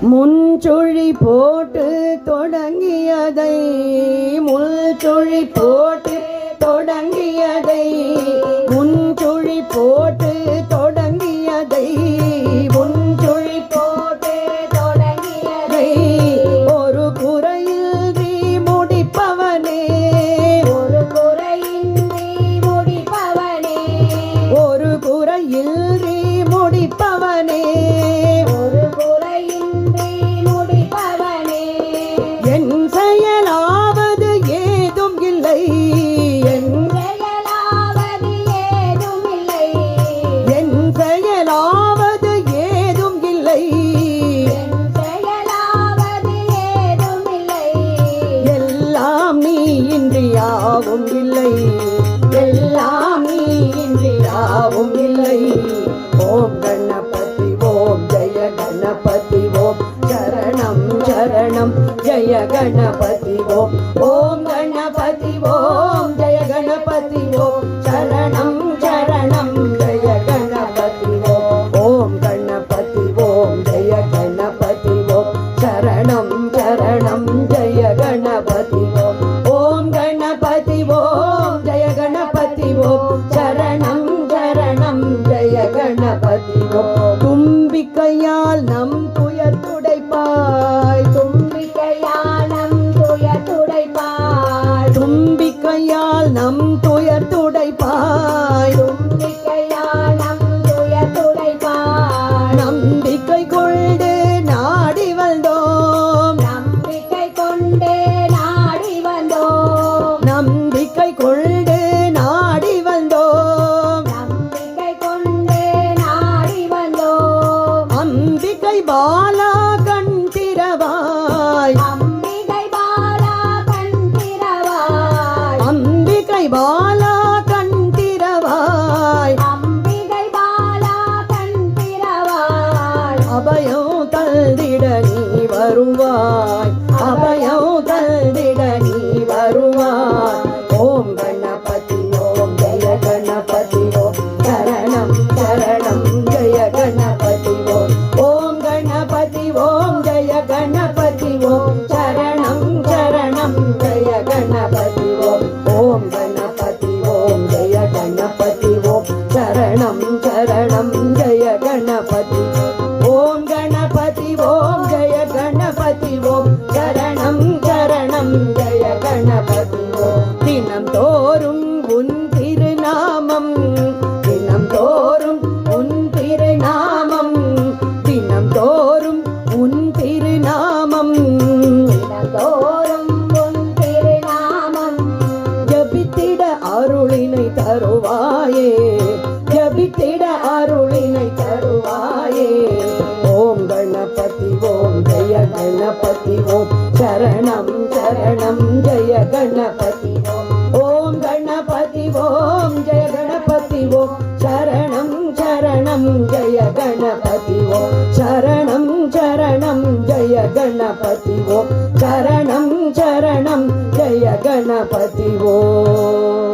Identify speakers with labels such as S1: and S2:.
S1: முன்சுழி போட்டு தொடங்கியதை முள்சுழி போட்டு தொடங்கியதை முன்சுழி போட்டு தொடங்கியதை முன்சுழி போட்டு தொடங்கியதை ஒரு குறையின்றி முடிப்பவனே ஒரு குறையின்றி முடிப்பவனே ஒரு குறையின்றி முடிப்பவனே ஒரு குறையின்றி முடிப்பவனே என் செயலாவது ஏதும் இல்லை என் செயலாவது ஏதும் இல்லை என் செயலாவது ஏதும் இல்லை என் செயலாவது ஏதும் இல்லை எல்லாம் நீ இன்றி யாவும் இல்லை எல்லாம் நீ இன்றி யாவும் இல்லை ஓம் கணபதி ஓம் ஜெய கணபதி ஓம் சரணம் சரணம் ஜெய கணபதி ஓம் ஓம் கணபதி ஓம் ஜெய கணபதி ஓம் சரணம் சரணம் ஜெய கணபதி ஓம் ஓம் கணபதி ஓம் ஜெய கணபதி ஓம் சரணம் சரணம் ஜெய கணபதி ஓம் ஓம் கணபதி ஓம் ஜெய கணபதி ஓம் சரணம் சரணம் ஜெய கணபதி ஓம் தும்பிக்கையால் நம் துயர் துடைப்பாய் தும்பிக்கையால் நம் துயர் துடைப்பாய் தும்பிக்கையால் நம் துயர் துடைப்பாய் தும்பிக்கையால் நம் துயர் துடைப்பாய் நம்பிக்கை கொண்டு நாடி வந்தோம் நம்பிக்கை கொண்டு நாடி வந்தோம் நம்பிக்கை கொண்டு நாடி வந்தோம் நம்பிக்கை கொண்டு நாடி வந்தோம் அம்பிகை பாலா கண் திறவாய் அம்பிகை பாலா கண் திறவாய் அம்பிகை பாலா கண் திறவாய் அம்பிகை பாலா கண் திறவாய் அபயம் தந்திட நீ வருவாய் அபயம் தந்திட நீ வருவாய் ஓம் கணபதி ஓம் ஜெய கணபதி ஓம் சரணம் சரணம் ஜெய கணபதி ஓம் ஓம் கணபதி ஓம் ஜெய கணபதி ஓம் சரணம் சரணம் ஜெய கணபதி ஓம் ஓம் கணபதி ஓம் ஜெய கணபதி ஓம் சரணம் சரணம் ஜெய கணபதி ஓம் கணபதி ஓம் ஜெய கணபதி ஓம் சரணம் சரணம் ஜெய கணபதி ஓம் தினம் தோறும் உன் திருநாமம் தினம் தோறும் உன் திருநாமம் தினம் தோறும் உன் திருநாமம் தினம் தோறும் உன் திருநாமம் ஜபித்திட அருளினை தருவாயே ஜபித்திட அருளினை தருவாயே ஓம் கணபதி ஓம் ஜெய கணபதி ஓம் சரணம் சரணம் ஜெய கணபதி ஓம் கணபதி ஓம் ஜெய கணபதி ஓம் சரணம் சரணம் ஜெய கணபதி ஓம் சரணம் சரணம் ஜெய கணபதி ஓம் சரணம் சரணம் ஜெய கணபதி ஓம்